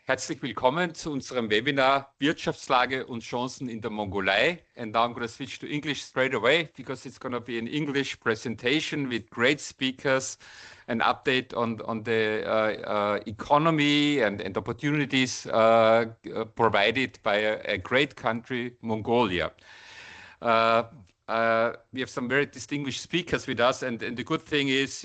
Herzlich willkommen zu unserem Webinar Wirtschaftslage und Chancen in der Mongolei. And now I'm going to switch to English straight away because it's going to be an English presentation with great speakers, an update on the economy and opportunities provided by a great country, Mongolia. We have some very distinguished speakers with us, and the good thing is,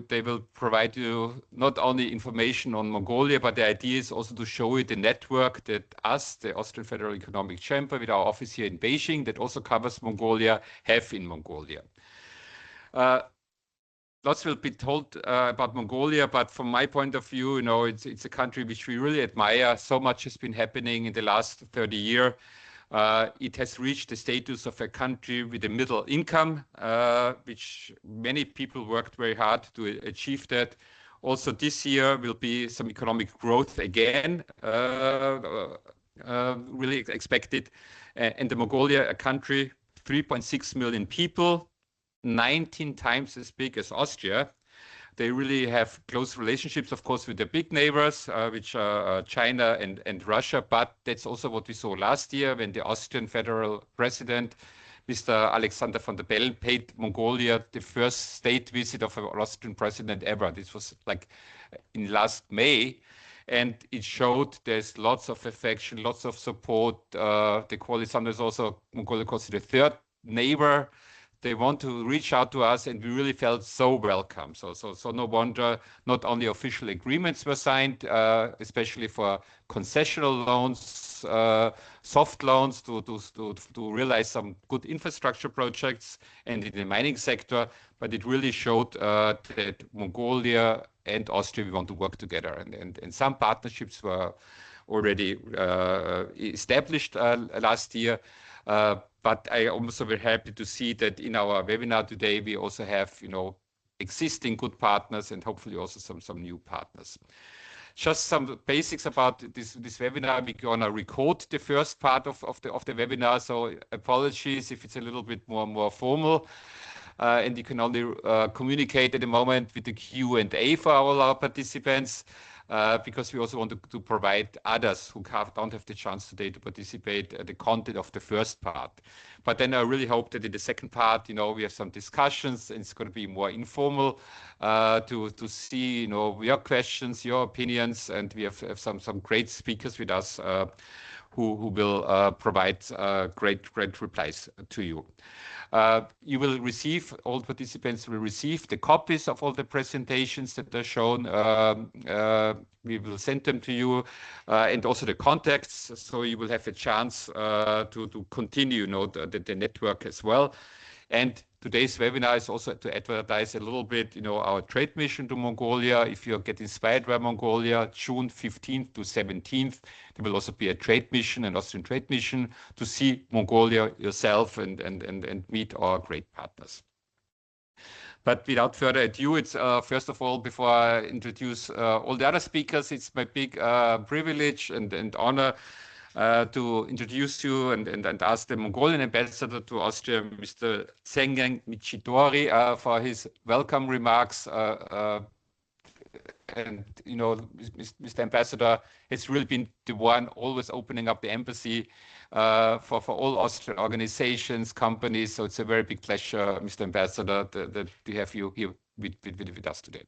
they will provide you not only information on Mongolia, but the idea is also to show you the network that us, the Austrian Federal Economic Chamber, with our office here in Beijing, that also covers Mongolia, have in Mongolia. Lots will be told about Mongolia, but from my point of view, it's a country which we really admire. So much has been happening in the last 30 years. It has reached the status of a country with a middle income, which many people worked very hard to achieve that. Also this year will be some economic growth again, really expected. And the Mongolia, a country, 3.6 million people, 19 times as big as Austria. They really have close relationships, of course, with their big neighbors, which are China and Russia. But that's also what we saw last year when the Austrian federal president, Mr. Alexander von der Bellen, paid Mongolia the first state visit of an Austrian president ever. This was like in last May. And it showed there's lots of affection, lots of support. The Alexander is also Mongolia considered the third neighbor. They want to reach out to us, and we really felt so welcome. So no wonder not only official agreements were signed, especially for concessional loans, soft loans to realize some good infrastructure projects and in the mining sector, but it really showed that Mongolia and Austria, we want to work together. And some partnerships were already established last year. But I am also very happy to see that in our webinar today, we also have, existing good partners and hopefully also some new partners. Just some basics about this webinar. We're gonna record the first part of the webinar, so apologies if it's a little bit more formal. And you can only communicate at the moment with the Q&A for all our participants. Because we also want to provide others who don't have the chance today to participate the content of the first part. But then I really hope that in the second part, we have some discussions and it's going to be more informal to see, your questions, your opinions, and we have some great speakers with us who will provide great replies to you. You will receive, all participants will receive the copies of all the presentations that are shown. We will send them to you and also the contacts, so you will have a chance to continue the network as well. And today's webinar is also to advertise a little bit, our trade mission to Mongolia. If you get inspired by Mongolia, June 15th to 17th, there will also be a trade mission, an Austrian trade mission, to see Mongolia yourself and meet our great partners. But without further ado, it's first of all, before I introduce all the other speakers, it's my big privilege and honor to introduce you and ask the Mongolian ambassador to Austria, Mr. Tsengyang Michitori, for his welcome remarks. And, Mr. Ambassador has really been the one always opening up the embassy for all Austrian organizations, companies. So it's a very big pleasure, Mr. Ambassador, that we have you here with us today.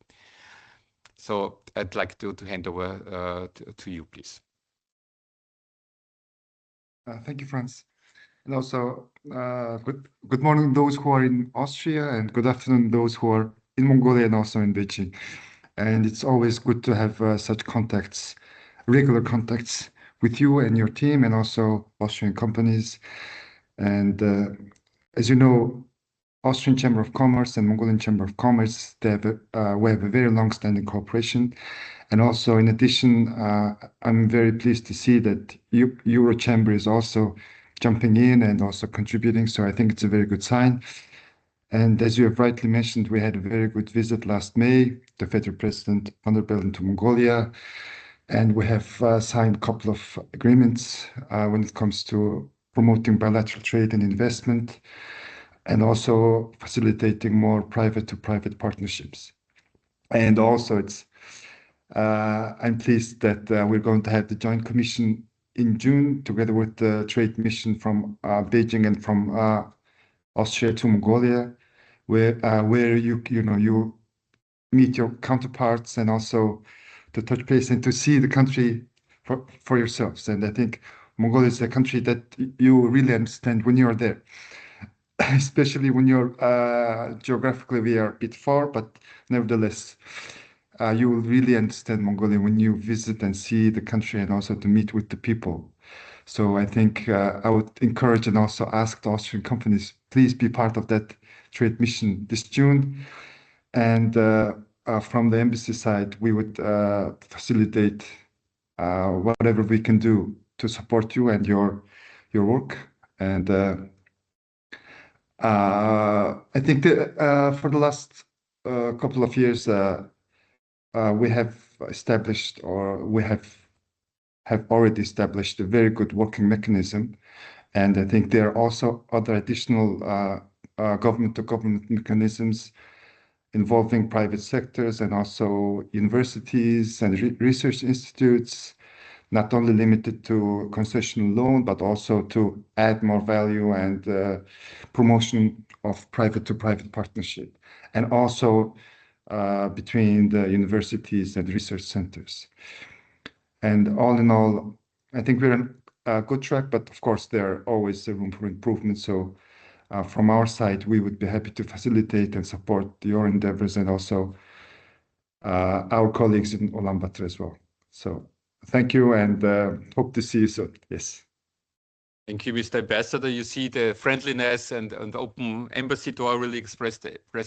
So I'd like to hand over to you, please. Thank you, Franz. And also, good morning those who are in Austria, and good afternoon those who are in Mongolia and also in Beijing. And it's always good to have such contacts, regular contacts with you and your team, and also Austrian companies. And as you know, Austrian Chamber of Commerce and Mongolian Chamber of Commerce, we have a very long-standing cooperation. And also, in addition, I'm very pleased to see that Euro Chamber is also jumping in and also contributing. So I think it's a very good sign. And as you have rightly mentioned, we had a very good visit last May, the Federal President von der Bellen to Mongolia. And we have signed a couple of agreements when it comes to promoting bilateral trade and investment, and also facilitating more private-to-private partnerships. And also, it's I'm pleased that we're going to have the Joint Commission in June, together with the trade mission from Beijing and from Austria to Mongolia, where you meet your counterparts and also to touch base and to see the country for yourselves. And I think Mongolia is a country that you really understand when you're there, especially when you're geographically we are a bit far, but nevertheless, you will really understand Mongolia when you visit and see the country and also to meet with the people. So I think I would encourage and also ask the Austrian companies, please be part of that trade mission this June. And from the embassy side, we would facilitate whatever we can do to support you and your work. And I think that for the last couple of years, we have established, or we have already established, a very good working mechanism. And I think there are also other additional government-to-government mechanisms involving private sectors and also universities and research institutes, not only limited to concessional loan, but also to add more value and promotion of private-to-private partnership, and also between the universities and research centers. And all in all, I think we're on a good track, but of course, there are always room for improvement. So from our side, we would be happy to facilitate and support your endeavors and also our colleagues in Ulaanbaatar as well. So thank you, and hope to see you soon. Yes. Thank you, Mr. Ambassador. You see the friendliness and open embassy door really expressed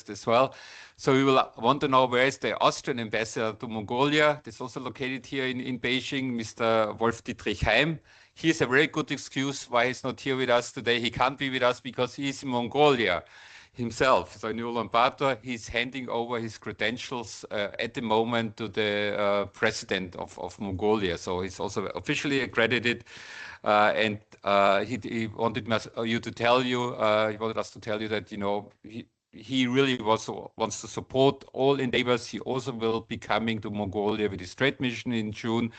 as well. So we will want to know, where is the Austrian ambassador to Mongolia? That's also located here in Beijing, Mr. Wolf-Dietrich Heim. He is a very good excuse why he's not here with us today. He can't be with us because he's in Mongolia himself. So in Ulaanbaatar, he's handing over his credentials at the moment to the president of Mongolia. So he's also officially accredited. And he wanted you to tell you, he wanted us to tell you that, you know, he really wants to support all endeavors. He also will be coming to Mongolia with his trade mission in June.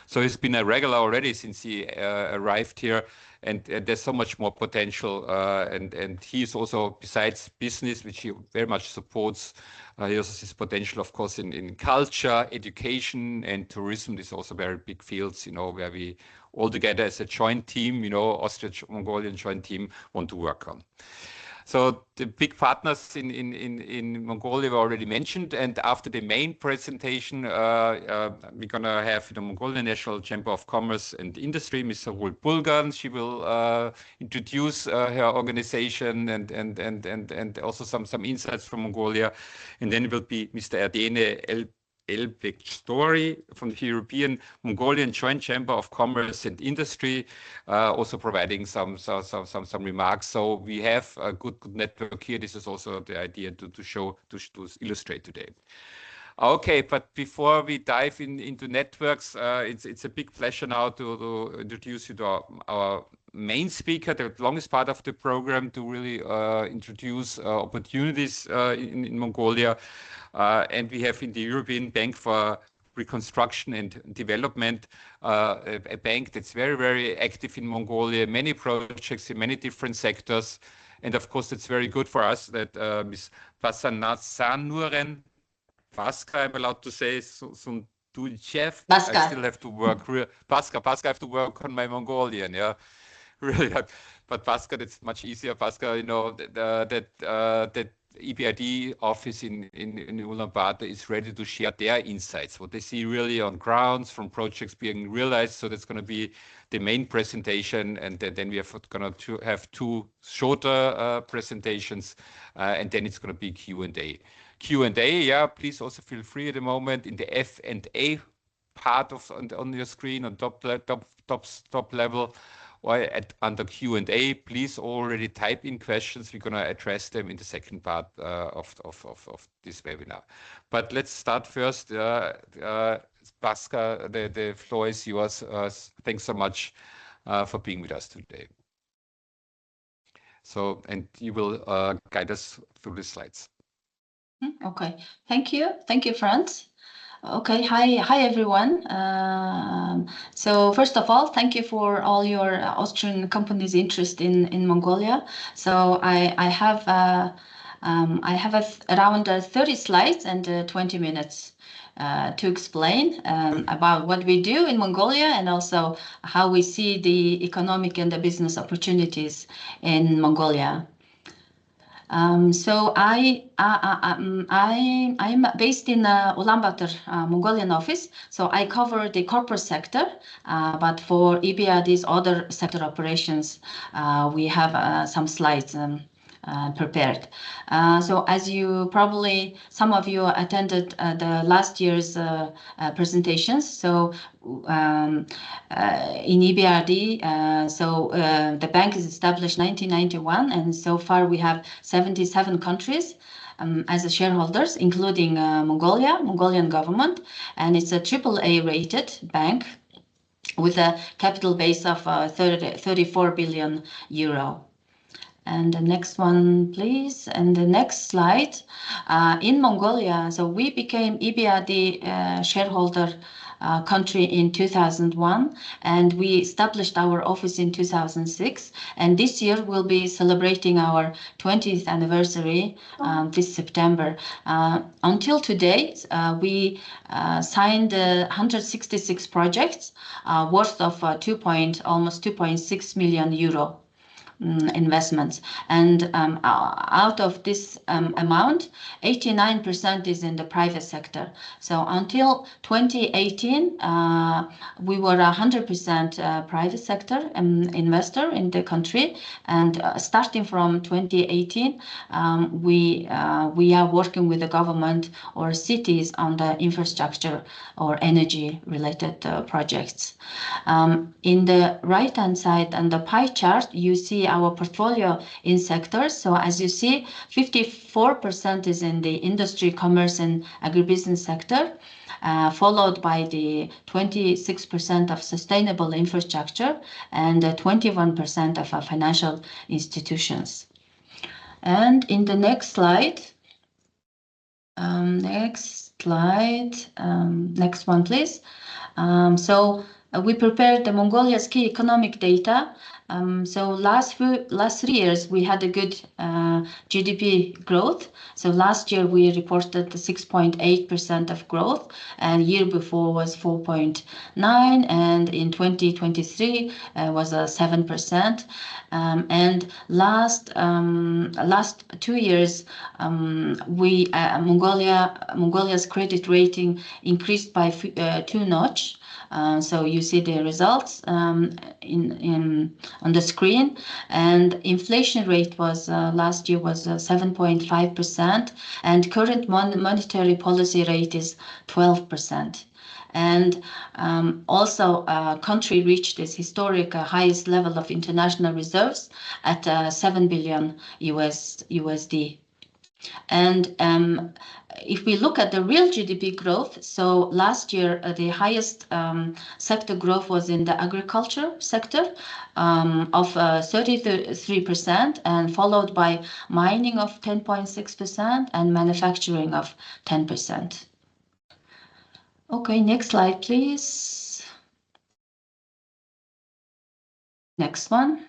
So he's been a regular already since he arrived here, and there's so much more potential. And he is also, besides business, which he very much supports, he also sees potential, of course, in culture, education, and tourism. These are also very big fields, you know, where we all together as a joint team, you know, Austria-Mongolian joint team, want to work on. So the big partners in Mongolia were already mentioned, and after the main presentation, we're gonna have the Mongolian National Chamber of Commerce and Industry, Mr. Bulgan. She will introduce her organization and also some insights from Mongolia, and then it will be Mr. Erdene Elbek-Story from the European Mongolian Joint Chamber of Commerce and Industry, also providing some remarks. So we have a good network here. This is also the idea to illustrate today. Okay, but before we dive into networks, it's a big pleasure now to introduce you to our main speaker, the longest part of the program, to really introduce opportunities in Mongolia. And we have in the European Bank for Reconstruction and Development, a bank that's very, very active in Mongolia, many projects in many different sectors. And of course, it's very good for us that Ms. Pasanasanuren Paska, I'm allowed to say, Sunduchev. I still have to work. Paska, I have to work on my Mongolian, yeah. Really, but Paska, that's much easier. Paska, you know, that EBRD office in Ulaanbaatar is ready to share their insights, what they see really on grounds from projects being realized. So that's going to be the main presentation, and then we are going to have two shorter presentations, and then it's going to be Q&A. Q&A, yeah, please also feel free at the moment in the F&A part on your screen on top level, or under Q&A, please already type in questions. We're going to address them in the second part of this webinar. But let's start first. Paska, the floor is yours. Thanks so much for being with us today. So, and you will guide us through the slides. Okay, thank you. Thank you, Franz. Okay, hi everyone. So first of all, thank you for all your Austrian companies' interest in Mongolia. So I have around 30 slides and 20 minutes to explain about what we do in Mongolia and also how we see the economic and the business opportunities in Mongolia. So I'm based in Ulaanbaatar, Mongolian office. So I cover the corporate sector, but for EBRD's other sector operations, we have some slides prepared. So as you probably, some of you attended the last year's presentations. So in EBRD, the bank is established 1991, and so far we have 77 countries as a shareholders, including Mongolian government, and it's a AAA rated bank with a capital base of 34 billion euro. And the next one, please. And the next slide. In Mongolia, so we became EBRD shareholder country in 2001, and we established our office in 2006. And this year we'll be celebrating our 20th anniversary this September. Until today, we signed 166 projects worth of almost 2.6 million euro. Investments, and out of this amount, 89% is in the private sector. So until 2018, we were 100% private sector investor in the country, and starting from 2018, we are working with the government or cities on the infrastructure or energy related projects. In the right hand side on the pie chart, you see our portfolio in sectors. So as you see, 54% is in the industry, commerce, and agribusiness sector, followed by the 26% of sustainable infrastructure and 21% of financial institutions. And in the next slide, next one, please. We prepared the Mongolia's key economic data. So last 3 years we had a good GDP growth. So last year we reported 6.8% of growth, and year before was 4.9, and in 2023 was 7%. And last 2 years, Mongolia's credit rating increased by 2 notch. So you see the results on the screen, and inflation rate was last year was 7.5%, and current monetary policy rate is 12%. And also country reached its historic highest level of international reserves at $7 billion USD. And if we look at the real GDP growth, so last year the highest sector growth was in the agriculture sector of 33%, and followed by mining of 10.6% and manufacturing of 10%. Okay, next slide, please. Next one.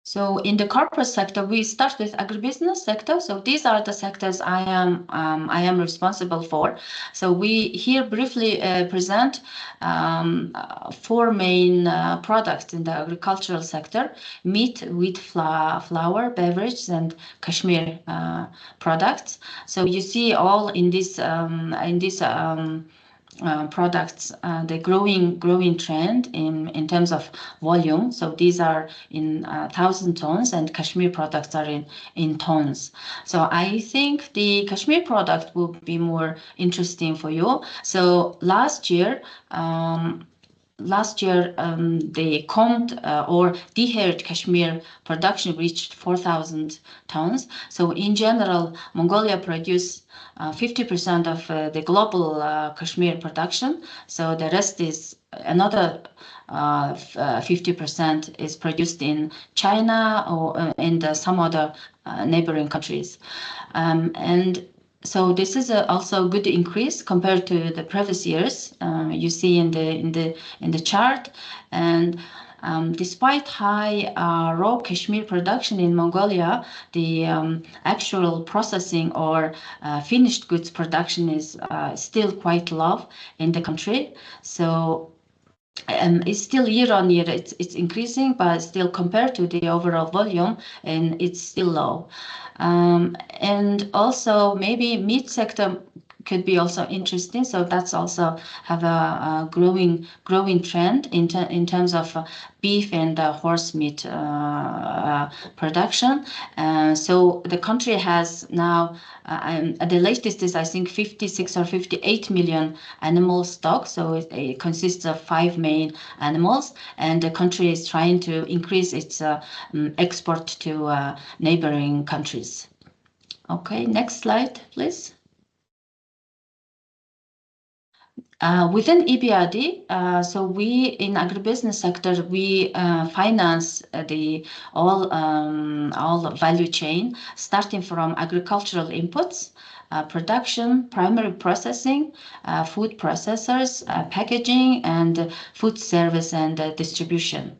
So in the corporate sector, we start with agribusiness sector. So these are the sectors I am responsible for. So we here briefly present 4 main products in the agricultural sector: meat, wheat, flour, beverages, and cashmere products. So you see all in this products, the growing trend in terms of volume. So these are in 1,000 tons, and cashmere products are in tons. So I think the cashmere product will be more interesting for you. So last year the combed or dehaired cashmere production reached 4,000 tons. So in general, Mongolia produced 50% of the global cashmere production. So the rest is another 50% is produced in China or in some other neighboring countries. And so this is also a good increase compared to the previous years. You see in the chart, and despite high raw cashmere production in Mongolia, the actual processing or finished goods production is still quite low in the country. So it's still year on year, it's increasing, but still compared to the overall volume, and it's still low. And also maybe meat sector could be also interesting. So that's also have a growing trend in terms of beef and horse meat production. So the country has now, the latest is I think 56 or 58 million animal stock. So it consists of 5 main animals, and the country is trying to increase its export to neighboring countries. Okay, next slide, please. Within EBRD, so we in agribusiness sector, we finance all value chain, starting from agricultural inputs, production, primary processing, food processors, packaging, and food service and distribution.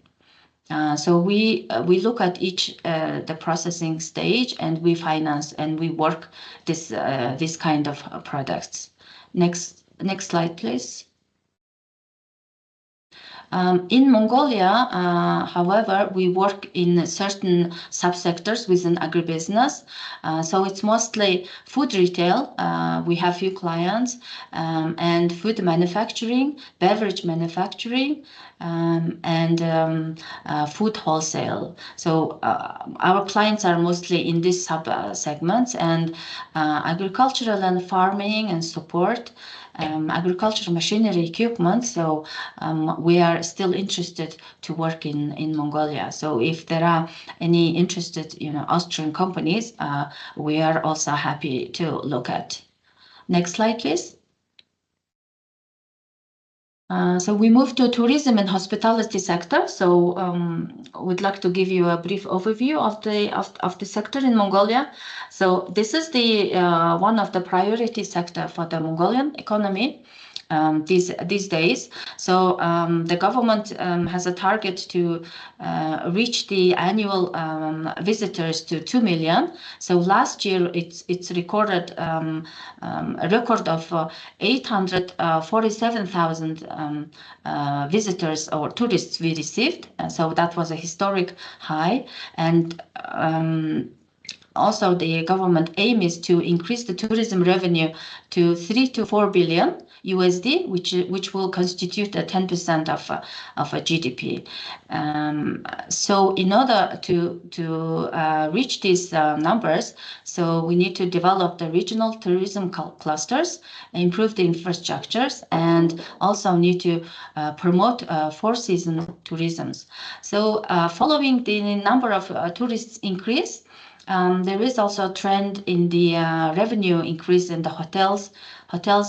So we look at each the processing stage, and we finance and we work this kind of products. Next slide, please. In Mongolia, however, we work in certain subsectors within agribusiness. So it's mostly food retail. We have few clients, and food manufacturing, beverage manufacturing, and food wholesale. So our clients are mostly in these sub-segments, and agricultural and farming and support, agricultural machinery equipment. So we are still interested to work in Mongolia. So if there are any interested, Austrian companies, we are also happy to look at. Next slide, please. So we move to tourism and hospitality sector. So we'd like to give you a brief overview of the sector in Mongolia. So this is the one of the priority sector for the Mongolian economy these days. So the government has a target to reach the annual visitors to 2 million. So last year it's recorded a record of 847,000 visitors or tourists we received. So that was a historic high. And also the government aim is to increase the tourism revenue to 3 to 4 billion USD, which will constitute 10% of a GDP. So in order to reach these numbers, so we need to develop the regional tourism clusters, improve the infrastructures, and also need to promote four-season tourisms. So following the number of tourists increase, there is also a trend in the revenue increase in the hotels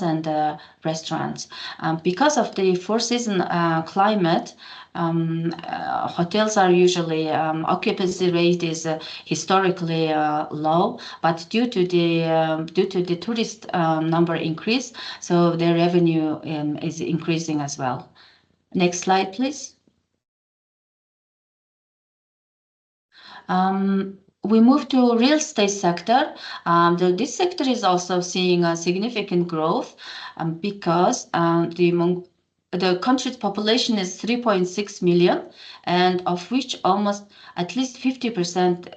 and restaurants. Because of the four-season climate, hotels are usually occupancy rate is historically low, but due to the tourist number increase, so their revenue is increasing as well. Next slide, please. We move to real estate sector. This sector is also seeing a significant growth because the country's population is 3.6 million, and of which almost at least 50%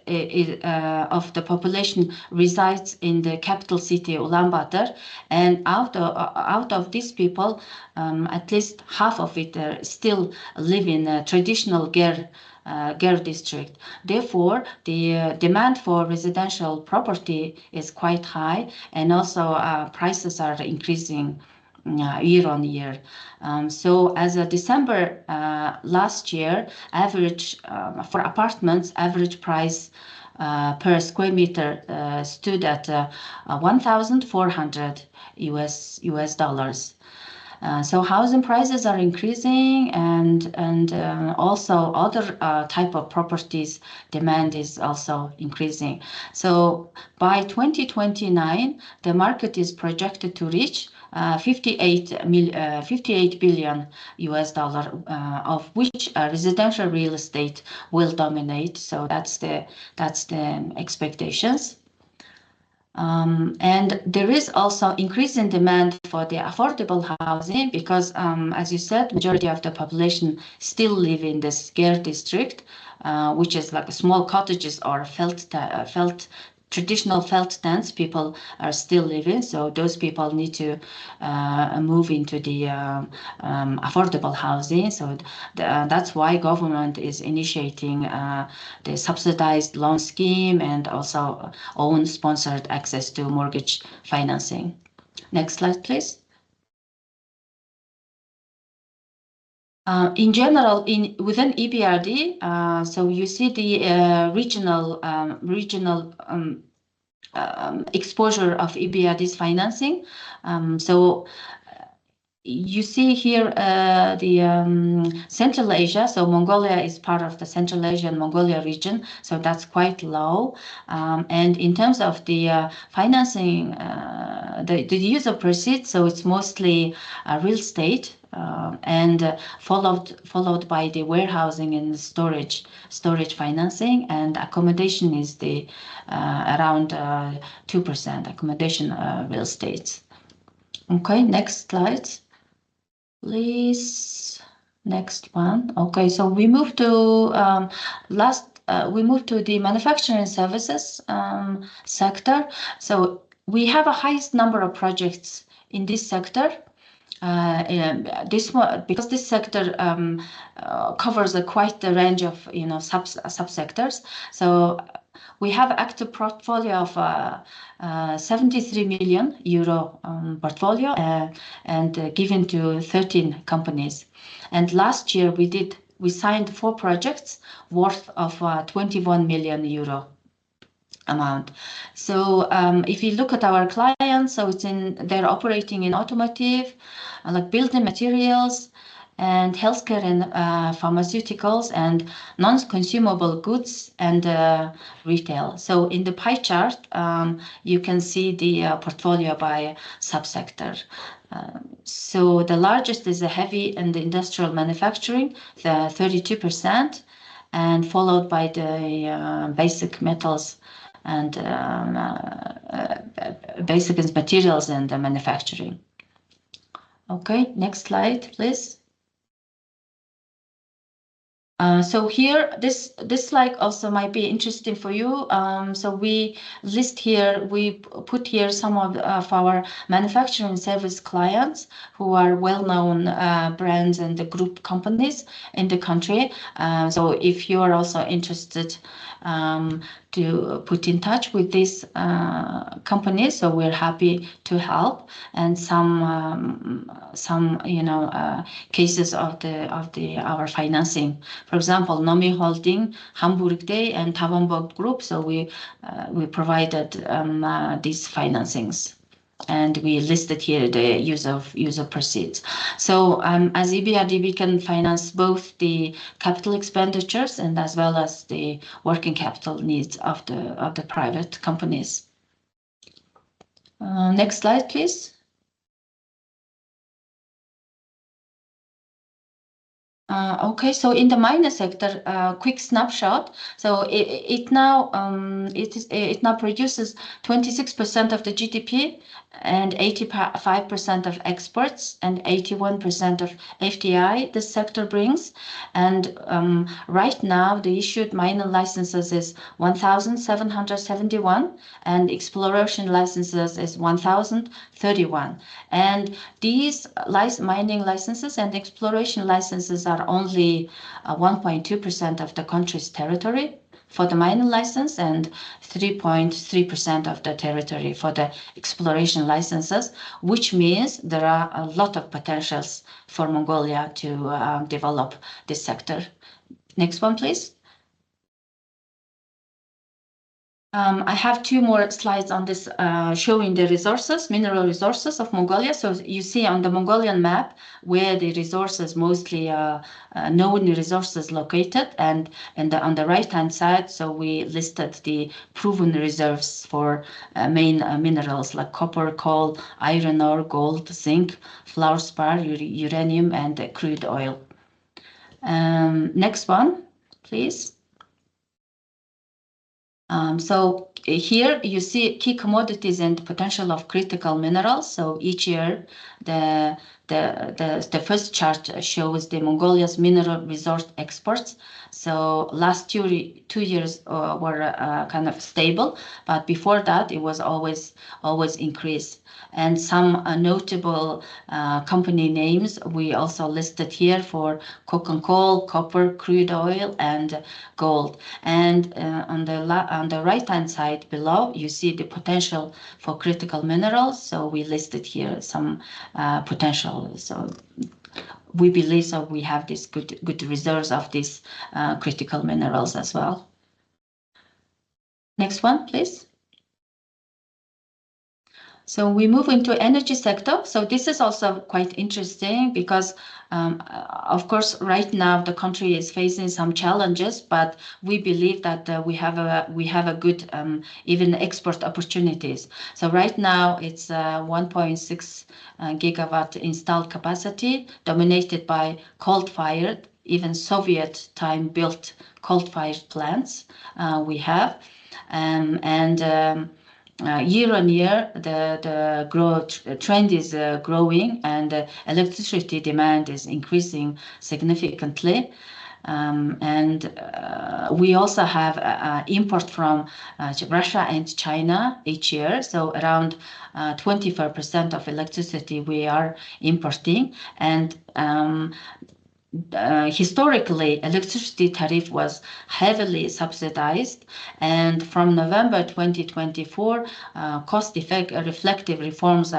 of the population resides in the capital city, Ulaanbaatar. And out of these people, at least half of it still live in a traditional Ger district. Therefore, the demand for residential property is quite high, and also prices are increasing year on year. So as of December last year, average for apartments, average price per square meter stood at $1,400 US dollars. So housing prices are increasing, and also other type of properties demand is also increasing. So by 2029, the market is projected to reach 58 billion US dollar, of which residential real estate will dominate. So that's the expectations. And there is also increasing demand for the affordable housing because, as you said, majority of the population still live in the scare district, which is like small cottages or traditional felt tents people are still living. So those people need to move into the affordable housing. So that's why government is initiating the subsidized loan scheme and also own sponsored access to mortgage financing. Next slide, please. In general, within EBRD, so you see the regional exposure of EBRD's financing. So you see here the Central Asia. So Mongolia is part of the Central Asia and Mongolia region. So that's quite low. And in terms of the financing, the use of proceeds, so it's mostly real estate. And followed by the warehousing and storage financing, and accommodation is the around 2% accommodation real estate. Okay, next slide, please. Next one. Okay, so we move to we move to the manufacturing services sector. So we have a highest number of projects in this sector. This one, because this sector covers quite the range of subsectors. So we have active portfolio of 73 million euro portfolio and given to 13 companies. And last year we signed 4 projects worth of 21 million euro amount. So if you look at our clients, so they're operating in automotive, like building materials, and healthcare and pharmaceuticals, and non-consumable goods and retail. So in the pie chart, you can see the portfolio by subsector. So the largest is the heavy and the industrial manufacturing, the 32%, and followed by the basic metals and basic materials and the manufacturing. Okay, next slide, please. So here, this slide also might be interesting for you. So we put here some of our manufacturing service clients who are well-known brands and the group companies in the country. So if you are also interested to put in touch with these companies, so we're happy to help. And some cases of our financing. For example, Nomi Holding, Hamburg Day, and Tavanbog Group. So we provided these financings, and we listed here the use of proceeds. So as EBRD, we can finance both the capital expenditures and as well as the working capital needs of the private companies. Next slide, please. Okay, so in the mining sector, quick snapshot. So it now produces 26% of the GDP and 85% of exports and 81% of FDI this sector brings. And right now the issued mining licenses is 1,771 and exploration licenses is 1,031. And these mining licenses and exploration licenses are only 1.2% of the country's territory for the mining license and 3.3% of the territory for the exploration licenses, which means there are a lot of potentials for Mongolia to develop this sector. Next one, please. I have 2 more slides on this showing the resources, mineral resources of Mongolia. So you see on the Mongolian map where the resources, mostly known resources located, and on the right-hand side, so we listed the proven reserves for main minerals like copper, coal, iron ore, gold, zinc, fluorspar, uranium, and crude oil. Next one, please. So here you see key commodities and potential of critical minerals. So each year, the first chart shows the Mongolia's mineral resource exports. So last 2 years were kind of stable, but before that it was always increased. And some notable company names we also listed here for coke and coal, copper, crude oil, and gold. And on the right-hand side below, you see the potential for critical minerals. So we listed here some potential. So we believe so we have this good reserves of these critical minerals as well. Next one, please. So we move into energy sector. So this is also quite interesting because, of course, right now the country is facing some challenges, but we believe that we have a good even export opportunities. So right now it's 1.6 gigawatt installed capacity, dominated by coal-fired, even Soviet time built coal-fired plants we have, year on year, the growth trend is growing, and electricity demand is increasing significantly. We also have import from Russia and China each year. So around 24% of electricity we are importing, and historically, electricity tariff was heavily subsidized, and from November 2024, reflective reforms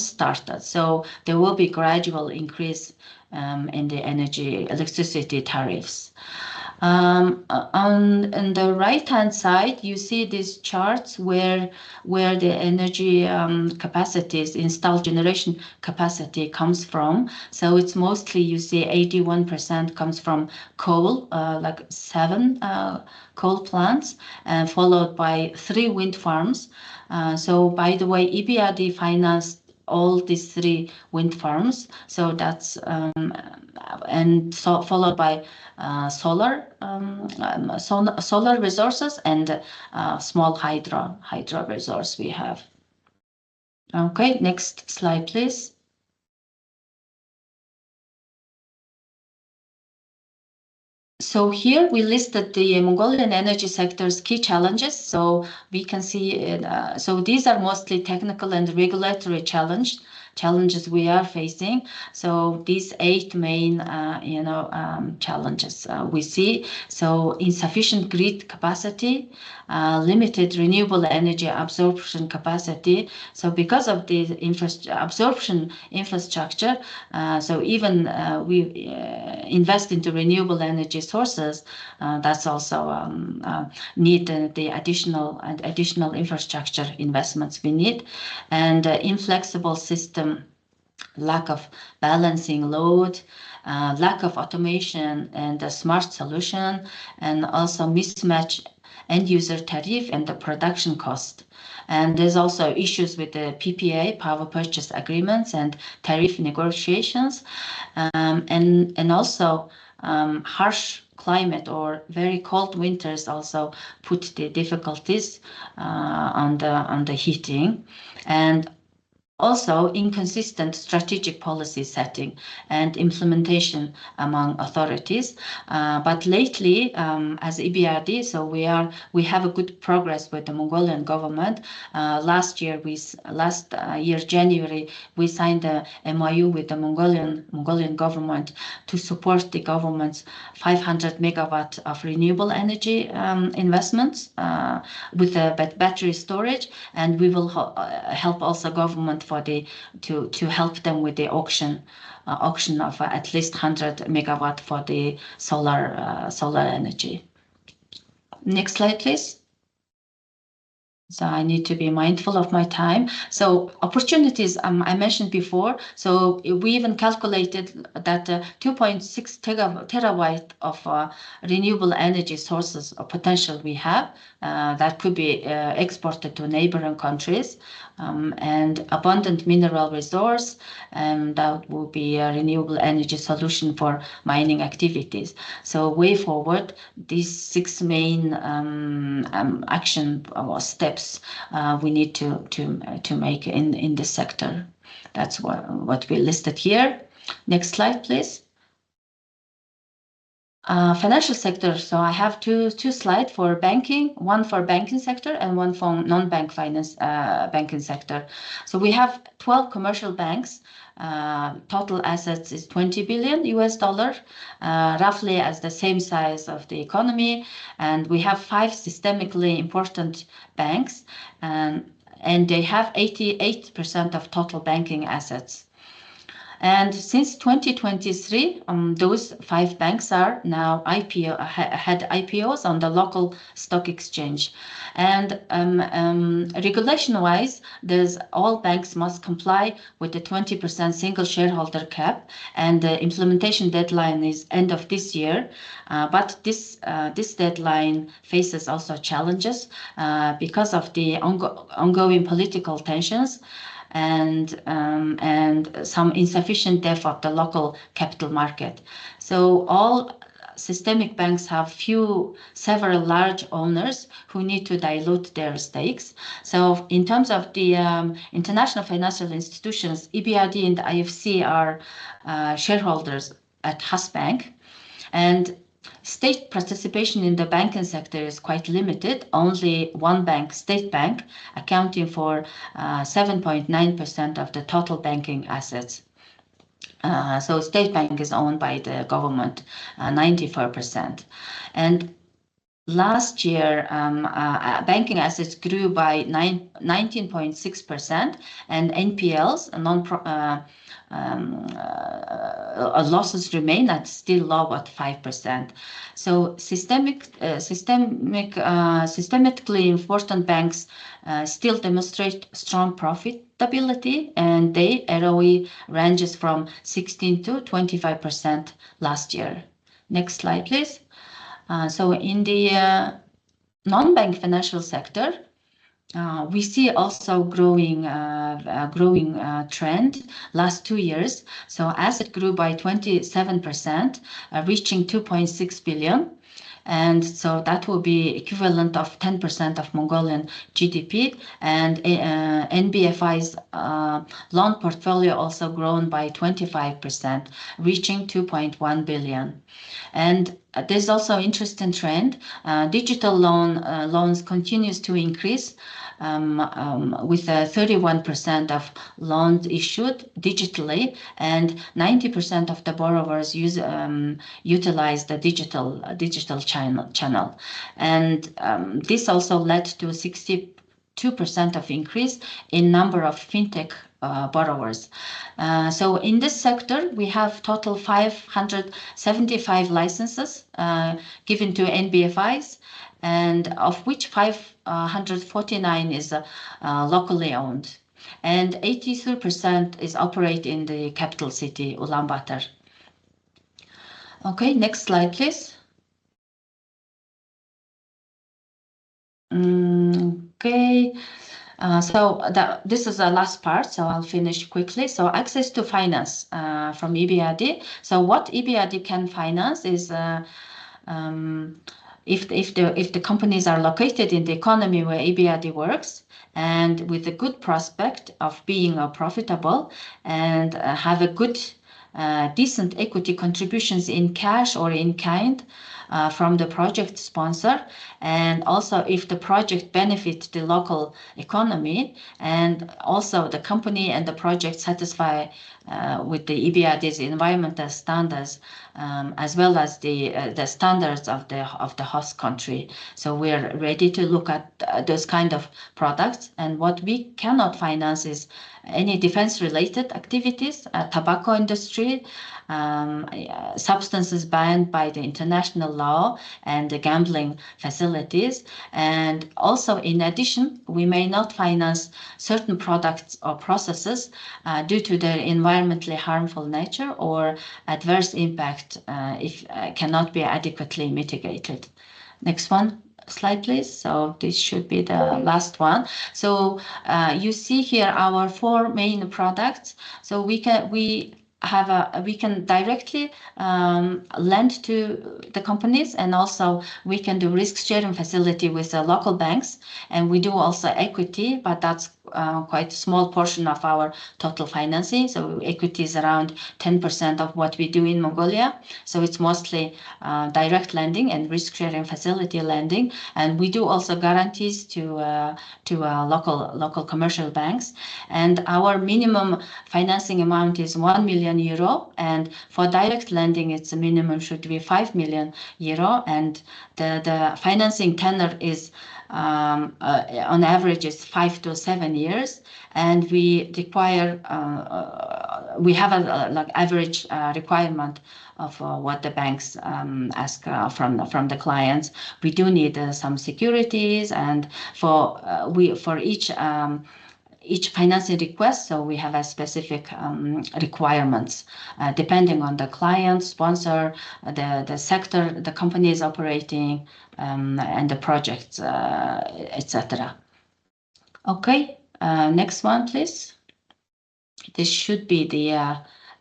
started. So there will be gradual increase in the electricity tariffs. On the right-hand side, you see these charts where the energy capacities, installed generation capacity comes from. So it's mostly, you see 81% comes from coal, like 7 coal plants, followed by 3 wind farms. So by the way, EBRD financed all these 3 wind farms. So that's followed by solar resources and small hydro resource we have. Okay, next slide, please. So here we listed the Mongolian energy sector's key challenges. So we can see, so these are mostly technical and regulatory challenges we are facing. So these 8 main, challenges we see. So insufficient grid capacity, limited renewable energy absorption capacity. So because of the absorption infrastructure, so even we invest into renewable energy sources, that's also need the additional infrastructure investments we need, and inflexible system, lack of balancing load, lack of automation and a smart solution, and also mismatch end user tariff and the production cost. And there's also issues with the PPA, power purchase agreements, and tariff negotiations, and also harsh climate or very cold winters also put the difficulties on the heating, and also inconsistent strategic policy setting and implementation among authorities. But lately, as EBRD, so we have a good progress with the Mongolian government. Last year, January, we signed a MOU with the Mongolian government to support the government's 500 megawatt of renewable energy investments with battery storage, and we will help also government to help them with the auction of at least 100 megawatt for the solar energy. Next slide, please. So I need to be mindful of my time. So opportunities, I mentioned before. So we even calculated that 2.6 terawatt of renewable energy sources of potential we have that could be exported to neighboring countries, and abundant mineral resource, and that will be a renewable energy solution for mining activities. So way forward, these 6 main action or steps we need to make in this sector. That's what we listed here. Next slide, please. Financial sector. So I have two slides for banking, one for banking sector and one for non-bank finance banking sector. So we have 12 commercial banks. Total assets is $20 billion, roughly as the same size of the economy. And we have 5 systemically important banks, and they have 88% of total banking assets. And since 2023, those 5 banks are now had IPOs on the local stock exchange. And regulation-wise, all banks must comply with the 20% single shareholder cap, and the implementation deadline is end of this year. But this deadline faces also challenges because of the ongoing political tensions and some insufficient depth of the local capital market. So all systemic banks have several large owners who need to dilute their stakes. So in terms of the international financial institutions, EBRD and the IFC are shareholders at Hasbank, and state participation in the banking sector is quite limited. Only one bank, State Bank, accounting for 7.9% of the total banking assets. So State Bank is owned by the government, 94%. And last year, banking assets grew by 19.6%, and NPLs, losses remain at still low at 5%. So systemically important banks still demonstrate strong profitability, and their ROE ranges from 16 to 25% last year. Next slide, please. So in the non-bank financial sector, we see also growing trend last 2 years. So asset grew by 27%, reaching 2.6 billion. And so that will be equivalent of 10% of Mongolian GDP. And NBFI's loan portfolio also grown by 25%, reaching 2.1 billion. And there's also interesting trend. Digital loans continues to increase, with 31% of loans issued digitally, and 90% of the borrowers utilize the digital channel. And this also led to 62% of increase in number of fintech borrowers. So in this sector, we have total 575 licenses given to NBFIs, and of which 549 is locally owned, and 83% is operated in the capital city, Ulaanbaatar. Okay, next slide, please. Okay. So this is the last part, so I'll finish quickly. So access to finance from EBRD. So what EBRD can finance is if the companies are located in the economy where EBRD works, and with a good prospect of being profitable, and have a good decent equity contributions in cash or in kind from the project sponsor, and also if the project benefits the local economy, and also the company and the project satisfy with the EBRD's environmental standards, as well as the standards of the host country. So we're ready to look at those kind of products. And what we cannot finance is any defense-related activities, tobacco industry, substances banned by the international law, and the gambling facilities. And also, in addition, we may not finance certain products or processes due to their environmentally harmful nature or adverse impact if cannot be adequately mitigated. Next one. Slide, please. So this should be the last one. So you see here our 4 main products. So we can directly lend to the companies, and also we can do risk sharing facility with the local banks, and we do also equity, but that's quite a small portion of our total financing. So equity is around 10% of what we do in Mongolia. So it's mostly direct lending and risk sharing facility lending, and we do also guarantees to local commercial banks. And our minimum financing amount is 1 million euro, and for direct lending, its minimum should be 5 million euro, and the financing tenor is on average is 5 to 7 years, and we require we have a like average requirement of what the banks ask from the clients. We do need some securities, and for each financing request, so we have a specific requirements depending on the client, sponsor, the sector the company is operating, and the projects, etc. Okay, next one, please. This should be the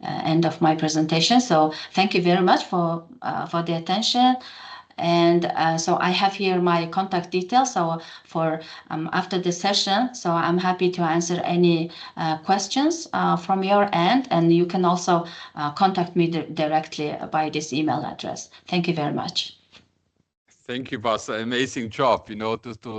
end of my presentation. So thank you very much for the attention. And so I have here my contact details. So for after the session, so I'm happy to answer any questions from your end, and you can also contact me directly by this email address. Thank you very much. Thank you, Basa. Amazing job, to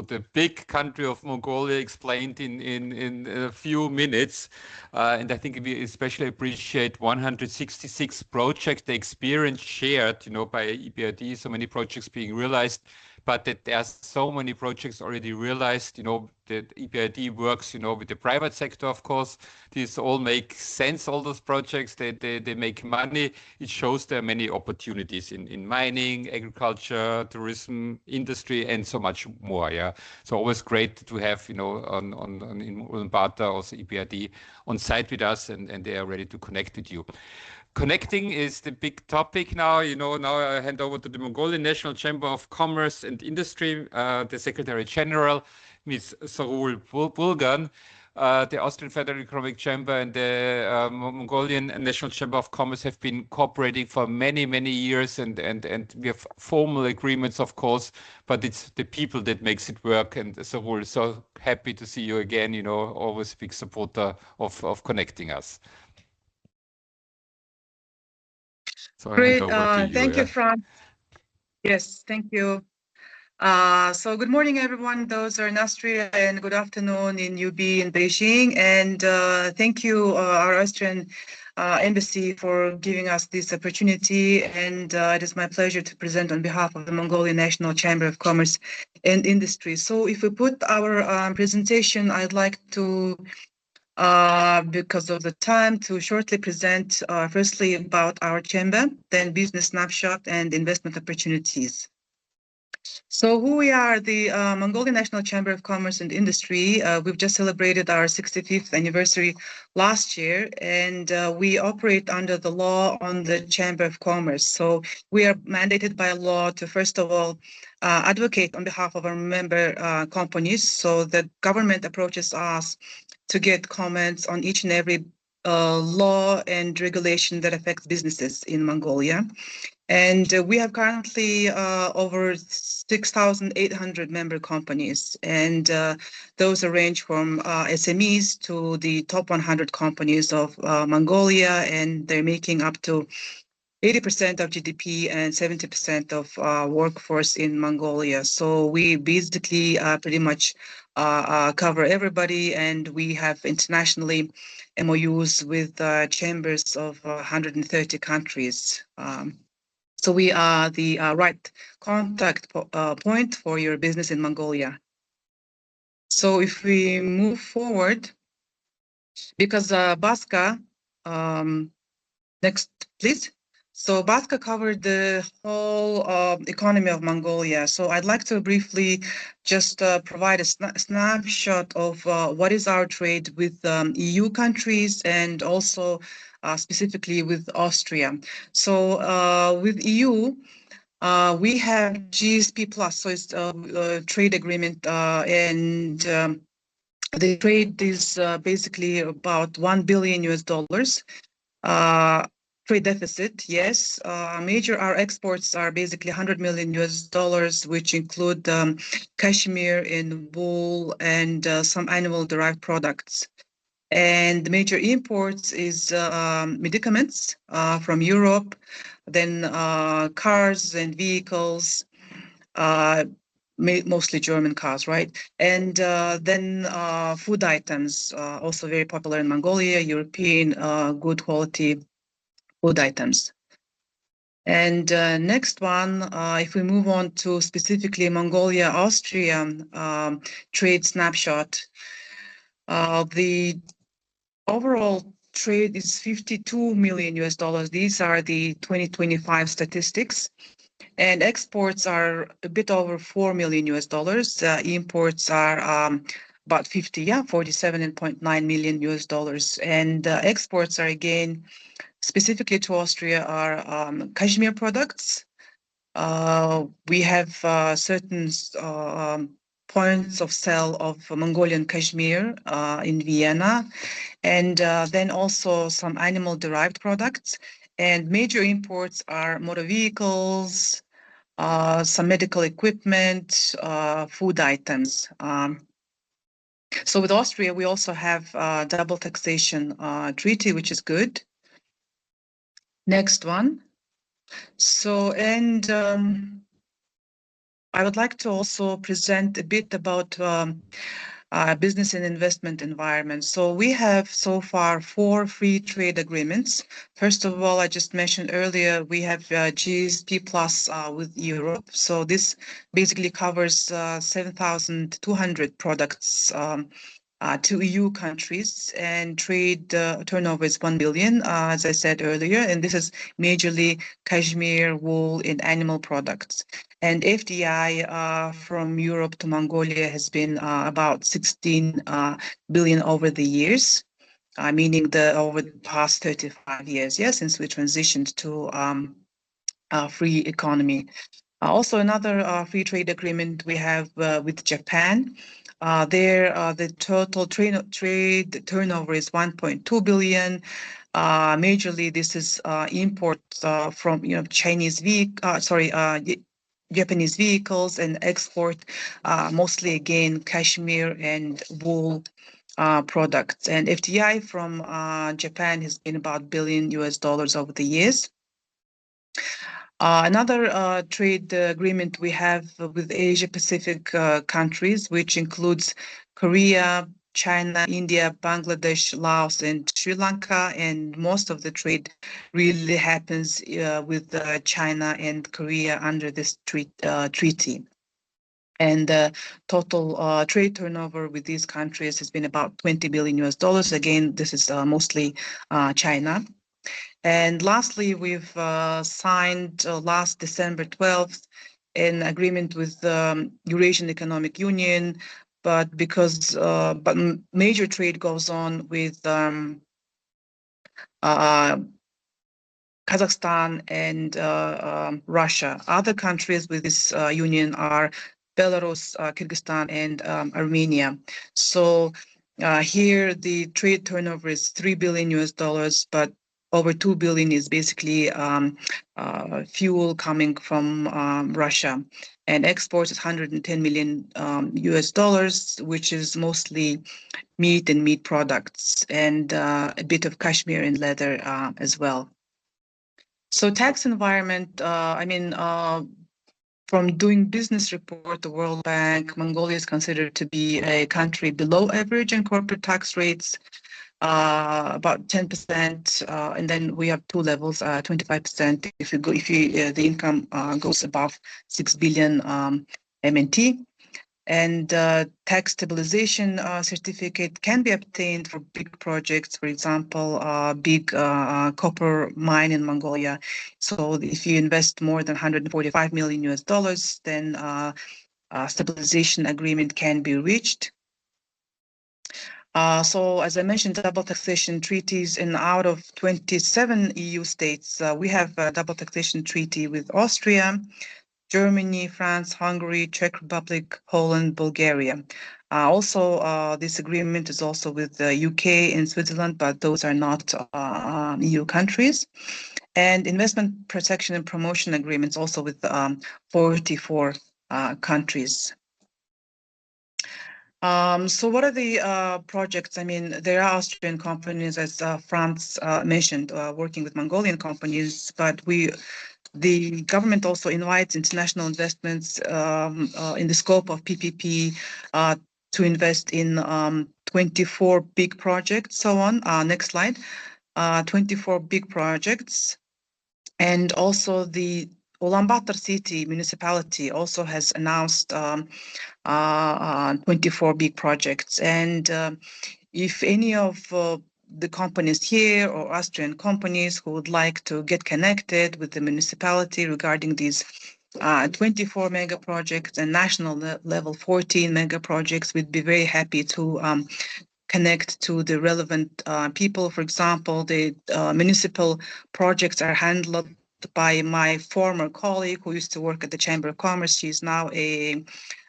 the big country of Mongolia explained in a few minutes. And I think we especially appreciate 166 projects, the experience shared, by EBRD, so many projects being realized, but that there are so many projects already realized, that EBRD works, with the private sector, of course. These all make sense, all those projects, they make money. It shows there are many opportunities in mining, agriculture, tourism, industry, and so much more, yeah. So always great to have, in Ulaanbaatar, also EBRD on site with us, and they are ready to connect with you. Connecting is the big topic now. Now I hand over to the Mongolian National Chamber of Commerce and Industry, the Secretary General, Ms. Sarul Bulgan. The Austrian Federal Economic Chamber and the Mongolian National Chamber of Commerce have been cooperating for many, many years, and we have formal agreements, of course, but it's the people that makes it work. And Sarul, so happy to see you again, always a big supporter of connecting us. So great, thank you, Franz. Yes, thank you. So good morning, everyone. Those are in Austria, and good afternoon in UB in Beijing. And thank you, our Austrian embassy, for giving us this opportunity. And it is my pleasure to present on behalf of the Mongolian National Chamber of Commerce and Industry. So if we put our presentation, I'd like to, because of the time, to shortly present firstly about our chamber, then business snapshot and investment opportunities. So who we are, the Mongolian National Chamber of Commerce and Industry. We've just celebrated our 65th anniversary last year, and we operate under the law on the Chamber of Commerce. So we are mandated by law to, first of all, advocate on behalf of our member companies. So the government approaches us to get comments on each and every law and regulation that affects businesses in Mongolia. And we have currently over 6,800 member companies, and those range from SMEs to the top 100 companies of Mongolia, and they're making up to 80% of GDP and 70% of workforce in Mongolia. So we basically pretty much cover everybody, and we have internationally MOUs with chambers of 130 countries. So we are the right contact point for your business in Mongolia. So if we move forward, because BASCA, next please. So BASCA covered the whole economy of Mongolia. So I'd like to briefly just provide a snapshot of what is our trade with EU countries and also specifically with Austria. So with EU, we have GSP plus, so it's a trade agreement, and the trade is basically about $1 billion US. Trade deficit, yes. Our exports are basically $100 million US, which include cashmere and wool and some animal-derived products. And the major imports is medicaments from Europe, then cars and vehicles, mostly German cars, right? And then food items, also very popular in Mongolia, European good quality food items. And next one, if we move on to specifically Mongolia, Austria trade snapshot, the overall trade is $52 million US. These are the 2025 statistics. And exports are a bit over $4 million US. Imports are about $47.9 million US. And exports are again, specifically to Austria, are cashmere products. We have certain points of sale of Mongolian cashmere in Vienna, and then also some animal-derived products. And major imports are motor vehicles, some medical equipment, food items. So with Austria, we also have a double taxation treaty, which is good. Next one. So, and I would like to also present a bit about business and investment environment. So we have so far 4 free trade agreements. First of all, I just mentioned earlier, we have GSP plus with Europe. So this basically covers 7,200 products to EU countries, and trade turnover is 1 billion, as I said earlier, and this is majorly cashmere, wool, and animal products. And FDI from Europe to Mongolia has been about 16 billion over the years, meaning over the past 35 years, since we transitioned to a free economy. Also, another free trade agreement we have with Japan. The total trade turnover is 1.2 billion. Majorly, this is imports from Japanese vehicles, and export mostly again cashmere and wool products. And FDI from Japan has been about $1 billion US over the years. Another trade agreement we have with Asia Pacific countries, which includes Korea, China, India, Bangladesh, Laos, and Sri Lanka, and most of the trade really happens with China and Korea under this treaty. And total trade turnover with these countries has been about $20 billion US. Again, this is mostly China. And lastly, we've signed last December 12th an agreement with the Eurasian Economic Union, but major trade goes on with Kazakhstan and Russia. Other countries with this union are Belarus, Kyrgyzstan, and Armenia. So here the trade turnover is $3 billion US, but over 2 billion is basically fuel coming from Russia, and exports is 110 million US, which is mostly meat and meat products, and a bit of cashmere and leather as well. So tax environment, from doing business report, the World Bank, Mongolia is considered to be a country below average in corporate tax rates. About 10%, and then we have 2 levels, 25% if the income goes above 6 billion MNT. And tax stabilization certificate can be obtained for big projects, for example, big copper mine in Mongolia. So if you invest more than 145 million US dollars, then a stabilization agreement can be reached. So as I mentioned, double taxation treaties in out of 27 EU states, we have a double taxation treaty with Austria, Germany, France, Hungary, Czech Republic, Poland, Bulgaria. Also, this agreement is also with the UK and Switzerland, but those are not EU countries. And investment protection and promotion agreements also with 44 countries. So what are the projects? I mean, there are Austrian companies, as Franz mentioned, working with Mongolian companies, but the government also invites international investments in the scope of PPP to invest in 24 big projects, so on. Next slide. 24 big projects. And also the Ulaanbaatar city municipality also has announced 24 big projects. And if any of the companies here or Austrian companies who would like to get connected with the municipality regarding these 24 mega projects and national level 14 mega projects, we'd be very happy to connect to the relevant people. For example, the municipal projects are handled by my former colleague who used to work at the Chamber of Commerce. She's now a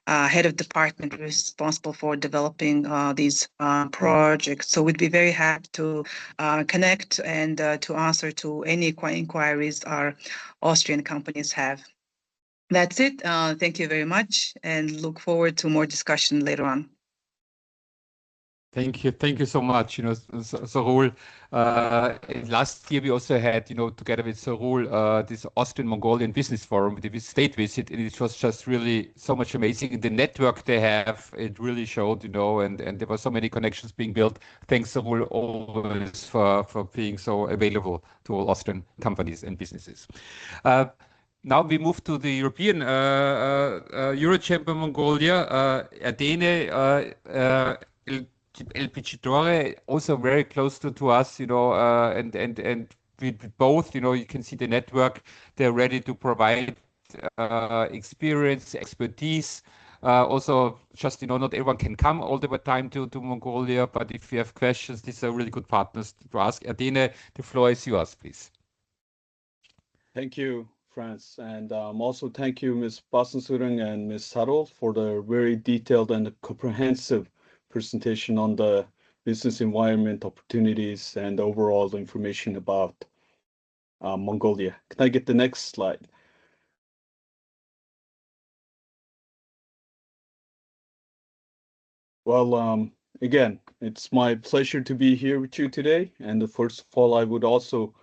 head of department responsible for developing these projects. So we'd be very happy to connect and to answer to any inquiries our Austrian companies have. That's it. Thank you very much and look forward to more discussion later on. Thank you so much. Sarul, last year we also had, together with Sarul, this Austrian-Mongolian Business Forum with the state visit, and it was just really so much amazing. The network they have, it really showed, and there were so many connections being built. Thanks, Sarul, always for being so available to all Austrian companies and businesses. Now we move to the European Eurochamber Mongolia, Erdene, El also very close to us, and we both, you can see the network. They're ready to provide experience, expertise. Also, just not everyone can come all the time to Mongolia, but if you have questions, these are really good partners to ask. Erdene, the floor is yours, please. Thank you, Franz, and also thank you, Ms. Basensurung and Ms. Sarul, for the very detailed and comprehensive presentation on the business environment, opportunities, and overall information about Mongolia. Can I get the next slide? Well, again, it's my pleasure to be here with you today. And first of all, I would also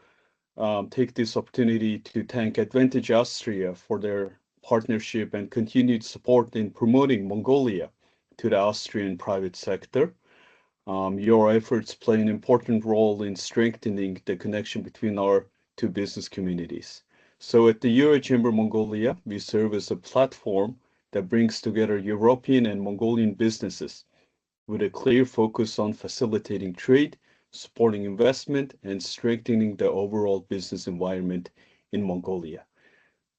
take this opportunity to thank Advantage Austria for their partnership and continued support in promoting Mongolia to the Austrian private sector. Your efforts play an important role in strengthening the connection between our two business communities. So at the Eurochamber Mongolia, we serve as a platform that brings together European and Mongolian businesses with a clear focus on facilitating trade, supporting investment, and strengthening the overall business environment in Mongolia.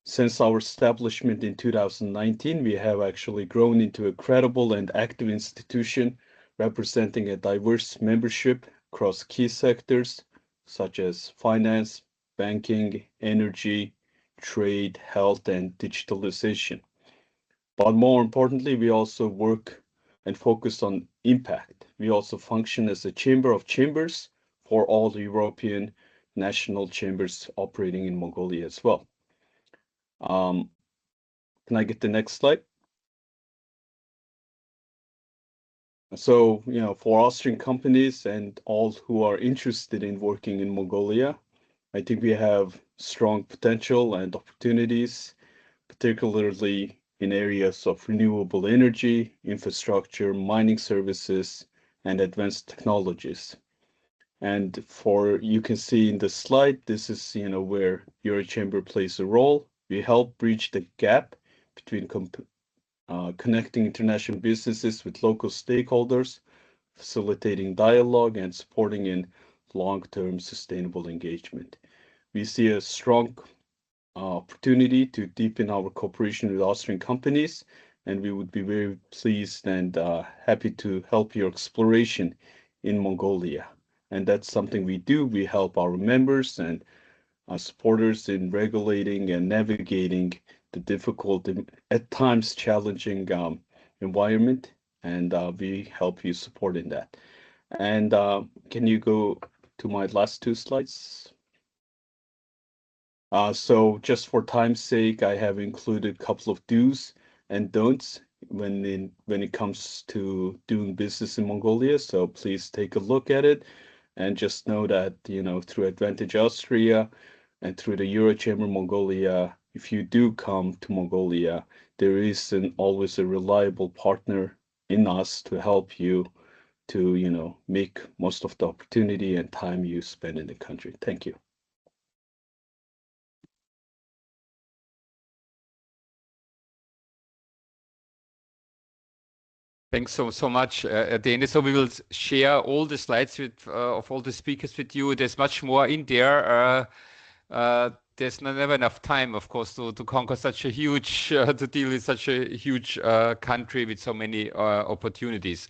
Since our establishment in 2019, we have actually grown into a credible and active institution representing a diverse membership across key sectors such as finance, banking, energy, trade, health, and digitalization. But more importantly, we also work and focus on impact. We also function as a chamber of chambers for all the European national chambers operating in Mongolia as well. Can I get the next slide? So, for Austrian companies and all who are interested in working in Mongolia, I think we have strong potential and opportunities, particularly in areas of renewable energy, infrastructure, mining services, and advanced technologies. And you can see in the slide, this is, where Eurochamber plays a role. We help bridge the gap between connecting international businesses with local stakeholders, facilitating dialogue, and supporting in long-term sustainable engagement. We see a strong opportunity to deepen our cooperation with Austrian companies, and we would be very pleased and happy to help your exploration in Mongolia. And that's something we do. We help our members and supporters in regulating and navigating the difficult and at times challenging environment, and we help you support in that. And can you go to my last two slides? So just for time's sake, I have included a couple of do's and don'ts when it comes to doing business in Mongolia. So please take a look at it, and just know that, you know, through Advantage Austria and through the Eurochamber Mongolia, if you do come to Mongolia, there is always a reliable partner in us to help you to, you know, make most of the opportunity and time you spend in the country. Thank you. Thanks so much, Dane. So we will share all the slides with of all the speakers with you. There's much more in there. There's never enough time, of course, to conquer such a huge, to deal with such a huge country with so many opportunities.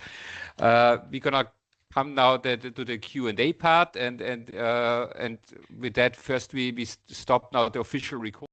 We're gonna come now to the Q&A part, and with that, first we stop now the official record.